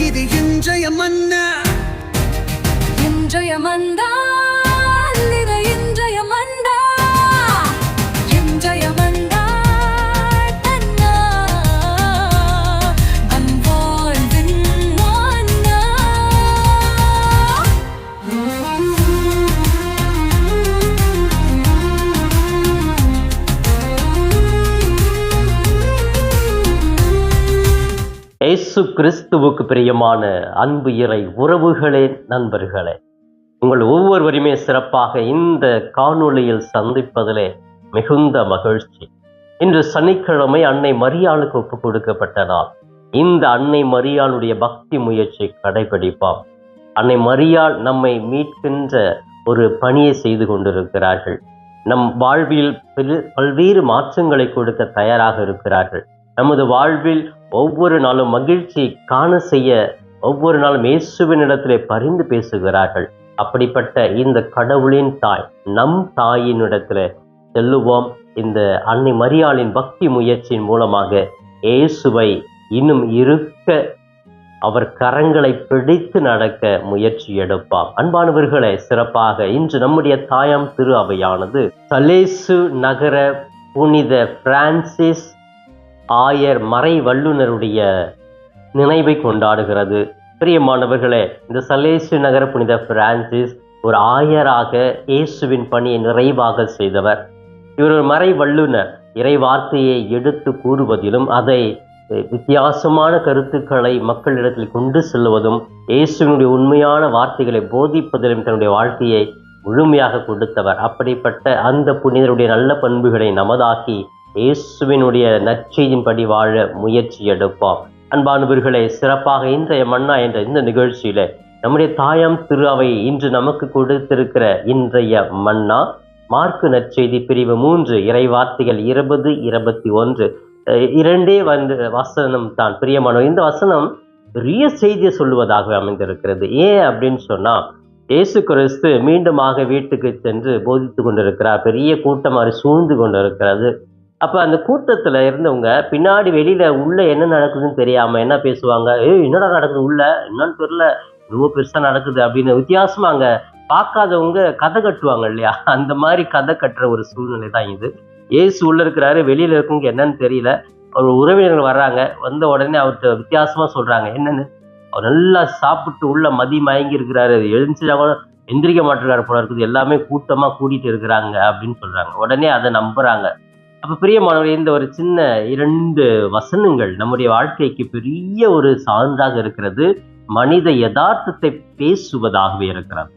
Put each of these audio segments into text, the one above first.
இது இன்றைய மன்னா, இன்றைய மன்னா, இது இன்றைய மன்னா, இன்றைய மன்னா, தன்னா, அன்பாழ்வின் மன்னா. இயேசு கிறிஸ்துவுக்கு பிரியமான அன்பு இறை உறவுகளே, நண்பர்களே, உங்கள் ஒவ்வொருவரையுமே சிறப்பாக இந்த காணொளியில் சந்திப்பதிலே மிகுந்த மகிழ்ச்சி. இன்று சனிக்கிழமை அன்னை மரியாளுக்கு ஒப்புக் கொடுக்கப்பட்ட நாள். இந்த அன்னை மரியாளுடைய பக்தி முயற்சி கடைபிடிப்போம். அன்னை மரியாள் நம்மை மீட்கின்ற ஒரு பணியை செய்து கொண்டிருக்கிறார்கள். நம் வாழ்வில் பல்வேறு மாற்றங்களை கொடுக்க தயாராக இருக்கிறார்கள். நமது வாழ்வில் ஒவ்வொரு நாளும் மகிழ்ச்சி காண செய்ய ஒவ்வொரு நாளும் இயேசுவினிடத்திலே பரிந்து பேசுகிறார்கள். அப்படிப்பட்ட இந்த கடவுளின் தாய், நம் தாயினிடத்துல செல்லுவோம். இந்த அன்னை மரியாளின் பக்தி முயற்சியின் மூலமாக இயேசுவை இன்னும் இருக்க அவர் கரங்களை பிடித்து நடக்க முயற்சி எடுப்பாம். அன்பானவர்களே, சிறப்பாக இன்று நம்முடைய தாயாம் திரு அவையானது சலேசு நகர புனித பிரான்சிஸ் ஆயர் மறை வல்லுநருடைய நினைவை கொண்டாடுகிறது. பிரியமானவர்களே, இந்த சலேசு நகர புனித பிரான்சிஸ் ஒரு ஆயராக இயேசுவின் பணியை நிறைவாக செய்தவர். இவர் ஒரு மறை வல்லுனர். இறை வார்த்தையை எடுத்து கூறுவதிலும் அதை வித்தியாசமான கருத்துக்களை மக்களிடத்தில் கொண்டு செல்வதும் இயேசுவினுடைய உண்மையான வார்த்தைகளை போதிப்பதிலும் தன்னுடைய வாழ்க்கையை முழுமையாக கொடுத்தவர். அப்படிப்பட்ட அந்த புனிதருடைய நல்ல பண்புகளை நமதாக்கி இயேசுவினுடைய நற்செய்தியின்படி வாழ முயற்சி எடுப்போம். அன்பானவர்களே, சிறப்பாக இன்றைய மன்னா என்ற இந்த நிகழ்ச்சியில நம்முடைய தாயாம் திரு அவை இன்று நமக்கு கொடுத்திருக்கிற இன்றைய மன்னா மார்க்கு நற்செய்தி பிரிவு 3 இறை வார்த்தைகள் 20, 21 இரண்டே வசனம் தான். பிரியமானவர், இந்த வசனம் பெரிய செய்தியை சொல்லுவதாக அமைந்திருக்கிறது. ஏன் அப்படின்னு சொன்னா, இயேசு கிறிஸ்து மீண்டுமாக வீட்டுக்கு சென்று போதித்து கொண்டிருக்கிறார். பெரிய கூட்டம் அவர் சூழ்ந்து கொண்டிருக்கிறது. அப்ப அந்த கூட்டத்துல இருந்தவங்க பின்னாடி வெளியில உள்ள என்ன நடக்குதுன்னு தெரியாம என்ன பேசுவாங்க, என்னடா நடக்குது உள்ள, என்னன்னு தெரியல, ரொம்ப பெருசா நடக்குது அப்படின்னு வித்தியாசமா அங்க பார்க்காதவங்க கதை கட்டுவாங்க இல்லையா, அந்த மாதிரி கதை கட்டுற ஒரு சூழ்நிலை தான் இது. இயேசு உள்ள இருக்கிறாரு, வெளியில இருக்கவங்க என்னன்னு தெரியல. அவர் உறவினர்கள் வர்றாங்க, வந்த உடனே அவர்கிட்ட வித்தியாசமா சொல்றாங்க என்னன்னு. அவர் நல்லா சாப்பிட்டு உள்ள மதி மயங்கி இருக்கிறாரு, எழுந்துச்சு எந்திரிக்க மாட்டிருக்காரு போல இருக்குது, எல்லாமே கூட்டமா கூட்டிட்டு இருக்கிறாங்க அப்படின்னு சொல்றாங்க. உடனே அதை நம்புறாங்க. அப்ப பிரியமானவர்கள், இந்த ஒரு சின்ன 2 வசனங்கள் நம்முடைய வாழ்க்கைக்கு பெரிய ஒரு சான்றாக இருக்கிறது. மனித யதார்த்தத்தை பேசுவதாகவே இருக்கிறது.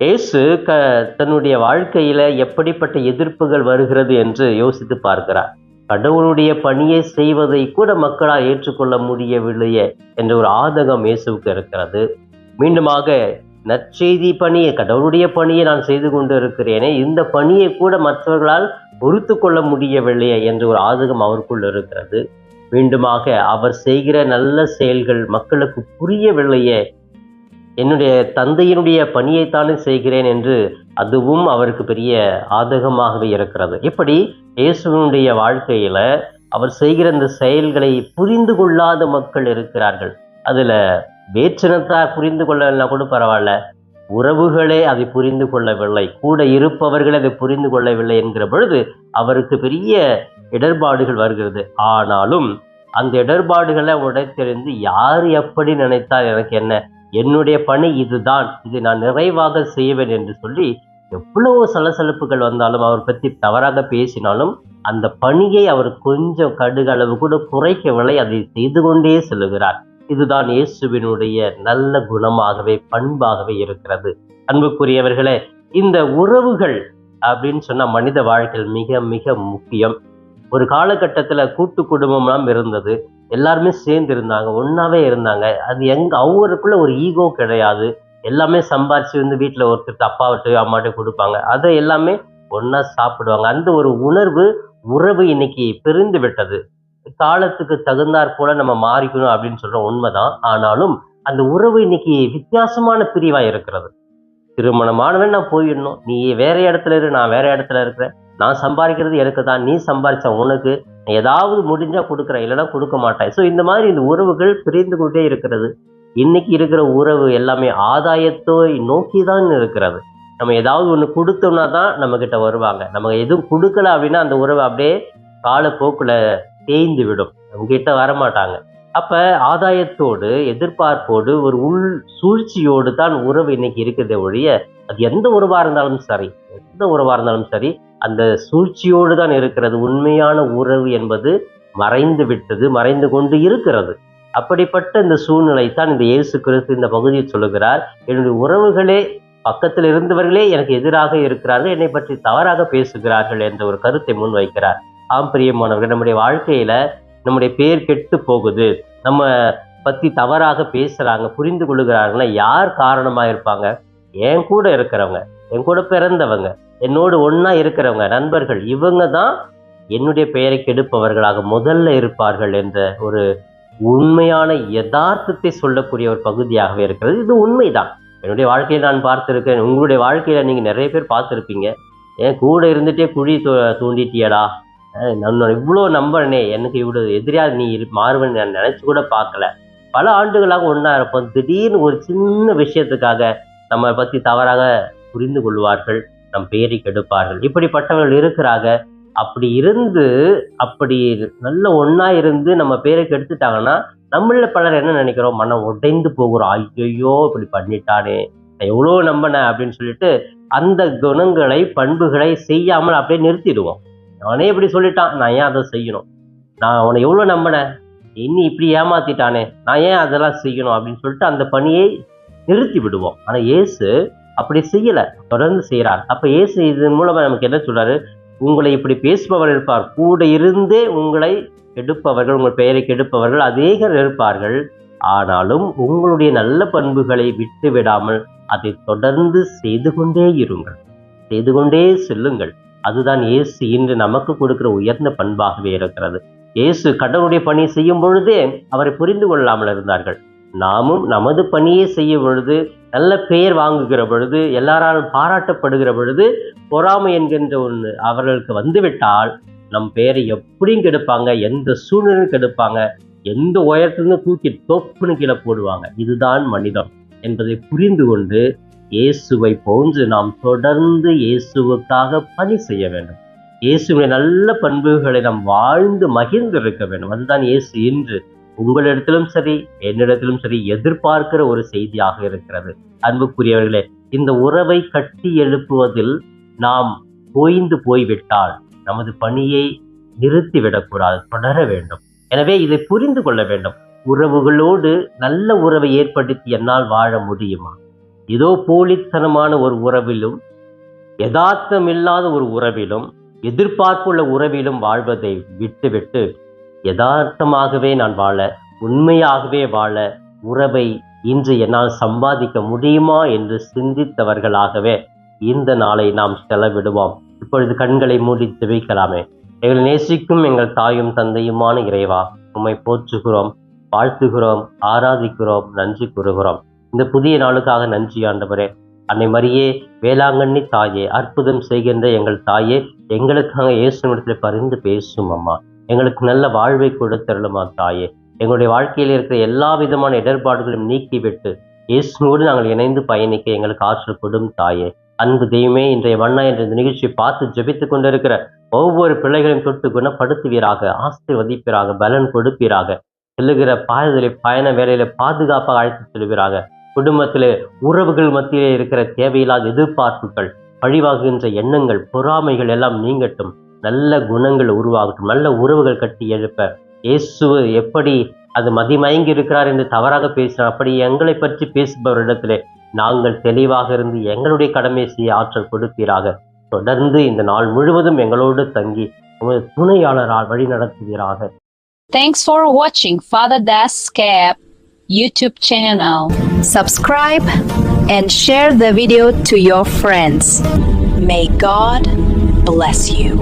இயேசு தன்னுடைய வாழ்க்கையில எப்படிப்பட்ட எதிர்ப்புகள் வருகிறது என்று யோசித்து பார்க்கிறார். கடவுளுடைய பணியை செய்வதை கூட மக்களால் ஏற்றுக்கொள்ள முடியவில்லையே என்ற ஒரு ஆதகம் இயேசுவுக்கு இருக்கிறது. மீண்டுமாக நற்செய்தி பணியை, கடவுளுடைய பணியை நான் செய்து கொண்டு இருக்கிறேனே, இந்த பணியை கூட மற்றவர்களால் பொறுத்து கொள்ள முடியவில்லையே என்ற ஒரு ஆதகம் அவருக்குள் இருக்கிறது. மீண்டுமாக அவர் செய்கிற நல்ல செயல்கள் மக்களுக்கு புரியவில்லையே, என்னுடைய தந்தையினுடைய பணியைத்தானே செய்கிறேன் என்று அதுவும் அவருக்கு பெரிய ஆதகமாகவே இருக்கிறது. இப்படி இயேசுவினுடைய வாழ்க்கையில அவர் செய்கிற இந்த செயல்களை புரிந்து கொள்ளாத மக்கள் இருக்கிறார்கள். அதுல வேற்றினத்தார் புரிந்து கொள்ளலாம் கூட பரவாயில்ல, உறவுகளே அதை புரிந்து கொள்ளவில்லை, கூட இருப்பவர்கள் அதை புரிந்து கொள்ளவில்லை என்கிற பொழுது அவருக்கு பெரிய இடர்பாடுகள் வருகிறது. ஆனாலும் அந்த இடர்பாடுகளை உடைத்தெறிந்து யார் எப்படி நினைத்தால் எனக்கு என்ன, என்னுடைய பணி இதுதான், இதை நான் நிறைவாக செய்வேன் என்று சொல்லி எவ்வளவு சலசலப்புகள் வந்தாலும் அவர் பற்றி தவறாக பேசினாலும் அந்த பணியை அவர் கொஞ்சம் கடுகளவு கூட குறைக்கவில்லை, அதை செய்து கொண்டே செல்லுகிறார். இதுதான் இயேசுவினுடைய நல்ல குணமாகவே பண்பாகவே இருக்கிறது. அன்புக்குரியவர்களே, இந்த உறவுகள் அப்படின்னு சொன்னா மனித வாழ்க்கையில் மிக மிக முக்கியம். ஒரு காலகட்டத்துல கூட்டு குடும்பம்லாம் இருந்தது, எல்லாருமே சேர்ந்து இருந்தாங்க, ஒன்னாவே இருந்தாங்க. அது அவங்களுக்குள்ள ஒரு ஈகோ கிடையாது. எல்லாமே சம்பாரிச்சு வந்து வீட்டுல ஒருத்தர் அப்பாவிட்டு அம்மாட்ட கொடுப்பாங்க, அதை எல்லாமே ஒன்னா சாப்பிடுவாங்க. அந்த ஒரு உறவு இன்னைக்கு பிரிந்து விட்டது. காலத்துக்கு தகுந்தாற் போல நம்ம மாறிக்கணும் அப்படின்னு சொல்ற உண்மைதான். ஆனாலும் அந்த உறவு இன்னைக்கு வித்தியாசமான பிரிவா இருக்கிறது. திருமணமானவன் நான் போயிடணும், நீ வேற இடத்துல இரு, நான் வேற இடத்துல இருக்கிறேன், நான் சம்பாதிக்கிறது எனக்கு தான், நீ சம்பாதிச்ச உனக்கு, ஏதாவது முடிஞ்சா கொடுக்குறேன், இல்லைன்னா கொடுக்க மாட்டேன். ஸோ இந்த மாதிரி இந்த உறவுகள் பிரிந்து கொண்டே இருக்கிறது. இன்னைக்கு இருக்கிற உறவு எல்லாமே ஆதாயத்தை நோக்கி தான் இருக்கிறது. நம்ம ஏதாவது ஒன்று கொடுத்தோம்னா தான் நம்மக்கிட்ட வருவாங்க. நம்ம எதுவும் கொடுக்கல அப்படின்னா அந்த உறவு அப்படியே காலப்போக்கில் தேய்ந்து விடும், நம்மகிட்ட வரமாட்டாங்க. அப்போ ஆதாயத்தோடு எதிர்பார்ப்போடு ஒரு உள் சூழ்ச்சியோடு தான் உறவு இன்னைக்கு இருக்கிறதே ஒழிய, அது எந்த உறவாக இருந்தாலும் சரி அந்த சூழ்ச்சியோடு தான் இருக்கிறது. உண்மையான உறவு என்பது மறைந்து கொண்டு இருக்கிறது. அப்படிப்பட்ட இந்த சூழ்நிலை தான் இந்த இயேசு கிறிஸ்து இந்த பகுதியை சொல்லுகிறார். என்னுடைய உறவுகளே, பக்கத்தில் இருந்தவர்களே எனக்கு எதிராக இருக்கிறார்கள், என்னை பற்றி தவறாக பேசுகிறார்கள் என்ற ஒரு கருத்தை முன்வைக்கிறார். ஆம் பிரியமானவர்கள், நம்முடைய வாழ்க்கையில நம்முடைய பேர் கெட்டு போகுது, நம்ம பத்தி தவறாக பேசுறாங்க, புரிந்து கொள்ளுகிறார்கள்னா யார் காரணமா இருப்பாங்க? என் கூட இருக்கிறவங்க, என் கூட பிறந்தவங்க, என்னோடு ஒன்னா இருக்கிறவங்க, நண்பர்கள், இவங்க தான் என்னுடைய பெயரை கெடுப்பவர்களாக முதல்ல இருப்பார்கள் என்ற ஒரு உண்மையான யதார்த்தத்தை சொல்லக்கூடிய ஒரு பகுதியாகவே இருக்கிறது. இது உண்மைதான். என்னுடைய வாழ்க்கையில் நான் பார்த்துருக்கேன், உங்களுடைய வாழ்க்கையில நீங்க நிறைய பேர் பார்த்துருப்பீங்க. என் கூட இருந்துட்டே குழி தூண்டிட்டியடா, நான் இவ்வளோ நம்புறனே, எனக்கு இவ்வளோ எதிரியாக நீ மாறுவன்னு நான் நினைச்சு கூட பார்க்கல. பல ஆண்டுகளாக ஒன்றா இருப்போம், திடீர்னு ஒரு சின்ன விஷயத்துக்காக நம்ம பற்றி தவறாக புரிந்து கொள்வார்கள், நம் பெயரை கெடுப்பார்கள். இப்படிப்பட்டவர்கள் இருக்கிறாங்க. அப்படி நல்ல ஒன்றா இருந்து நம்ம பேரை கெடுத்துட்டாங்கன்னா நம்மள பலர் என்ன நினைக்கிறோம்? மனம் உடைந்து போகிறோம். ஐயோ இப்படி பண்ணிட்டானே, நான் எவ்வளோ நம்பினேன் அப்படின்னு சொல்லிட்டு அந்த குணங்களை பண்புகளை செய்யாமல் அப்படியே நிறுத்திடுவோம். அவனே இப்படி சொல்லிட்டான், நான் ஏன் அதை செய்யணும்? நான் அவனை எவ்வளோ நம்பினேன், இன்னும் இப்படி ஏமாத்திட்டானே, நான் ஏன் அதெல்லாம் செய்யணும் அப்படின்னு சொல்லிட்டு அந்த பணியை நிறுத்தி விடுவோம். ஆனால் இயேசு அப்படி செய்யலை, தொடர்ந்து செய்கிறார். அப்போ இயேசு இதன் மூலமாக நமக்கு என்ன சொல்றாரு? உங்களை இப்படி பேசுபவர் இருப்பார், கூட இருந்தே உங்களை கெடுப்பவர்கள், உங்கள் பெயரை கெடுப்பவர்கள் அநேகர் இருப்பார்கள். ஆனாலும் உங்களுடைய நல்ல பண்புகளை விட்டு விடாமல் அதை தொடர்ந்து செய்து கொண்டே இருங்கள், செய்து கொண்டே செல்லுங்கள். அதுதான் இயேசு இன்று நமக்கு கொடுக்கிற உயர்ந்த பண்பாகவே இருக்கிறது. இயேசு கடவுளுடைய பணி செய்யும் பொழுதே அவரை புரிந்து கொள்ளாமல் இருந்தார்கள். நாமும் நமது பணியை செய்யும் பொழுது, நல்ல பெயர் வாங்குகிற பொழுது, எல்லாராலும் பாராட்டப்படுகிற பொழுது, பொறாமை என்கின்ற ஒன்று அவர்களுக்கு வந்துவிட்டால் நம் பெயரை எப்படியும் கெடுப்பாங்க, எந்த சூழ்நிலையும் கெடுப்பாங்க, எந்த உயரத்திலிருந்து தூக்கி தொப்புன்னு கீழே போடுவாங்க. இதுதான் மனிதம் என்பதை புரிந்து கொண்டு இயேசுவை போன்று நாம் தொடர்ந்து இயேசுவுக்காக பணி செய்ய வேண்டும். இயேசுவின் நல்ல பண்புகளை நாம் வாழ்ந்து மகிழ்ந்து இருக்க வேண்டும். அதுதான் இயேசு இன்று உங்களிடத்திலும் சரி என்னிடத்திலும் சரி எதிர்பார்க்கிற ஒரு செய்தியாக இருக்கிறது. அன்புக்குரியவர்களே, இந்த உறவை கட்டி எழுப்புவதில் நாம் தோய்ந்து போய்விட்டால் நமது பணியை நிறுத்திவிடக்கூடாது, தொடர வேண்டும். எனவே இதை புரிந்து கொள்ள வேண்டும். உறவுகளோடு நல்ல உறவை ஏற்படுத்தி என்னால் வாழ முடியுமா? ஏதோ போலித்தனமான ஒரு உறவிலும், யதார்த்தம் இல்லாத ஒரு உறவிலும், எதிர்பார்ப்புள்ள உறவிலும் வாழ்வதை விட்டுவிட்டு யதார்த்தமாகவே நான் வாழ, உண்மையாகவே வாழ உறவை இன்று என்னால் சம்பாதிக்க முடியுமா என்று சிந்தித்தவர்களாகவே இந்த நாளை நாம் செலவிடுவோம். இப்பொழுது கண்களை மூடி ஜெபிக்கலாமே. எங்களை நேசிக்கும் எங்கள் தாயும் தந்தையுமான இறைவா, உம்மை போற்றுகிறோம், வாழ்த்துகிறோம், ஆராதிக்கிறோம், நன்றி கூறுகிறோம். இந்த புதிய நாளுக்காக நன்றி ஆண்டவரே. அன்னை மரியே, வேளாங்கண்ணி தாயே, அற்புதம் செய்கின்ற எங்கள் தாயே, எங்களுக்காக இயேசுவிடத்தில் பரிந்து பேசும் அம்மா. எங்களுக்கு நல்ல வாழ்வை கொடுத்தருளுமா தாயே. எங்களுடைய வாழ்க்கையில் இருக்கிற எல்லா விதமான இடர்பாடுகளையும் நீக்கிவிட்டு இயேசுவோடு நாங்கள் இணைந்து பயணிக்க எங்களுக்கு ஆற்றல் கொடும் தாயே. அன்பு தெய்வமே, இன்றைய வண்ணா என்ற இந்த நிகழ்ச்சியை பார்த்து ஜெபித்துக் கொண்டிருக்கிற ஒவ்வொரு பிள்ளைகளையும் தொட்டு குணப்படுத்துவீராக, ஆசீர்வதிப்பீராக, பலன் கொடுப்பீராக. செல்லுகிற பாதையிலே, பயண வேலையில பாதுகாப்பாக அழைத்து செல்வீராக. குடும்பத்திலே, உறவுகள் மத்தியிலே இருக்கிற தேவையில்லாத எதிர்பார்ப்புகள், பழிவாகுகின்ற எண்ணங்கள், பொறாமைகள் எல்லாம் நீங்கட்டும். நல்ல குணங்கள் உருவாகட்டும். நல்ல உறவுகள் கட்டி எழுப்ப இயேசு எப்படி அது மதிமயங்கி இருக்கிறார் என்று தவறாக பேசினார், அப்படி எங்களை பற்றி பேசுபவரிடத்திலே நாங்கள் தெளிவாக இருந்து எங்களுடைய கடமையை செய்ய ஆற்றல் கொடுப்பீராக. தொடர்ந்து இந்த நாள் முழுவதும் எங்களோடு தங்கி உங்கள் துணையாளரால் வழி நடத்துவீராக. Thanks for watching Father Das Cap YouTube channel. Subscribe and share the video to your friends. May God bless you.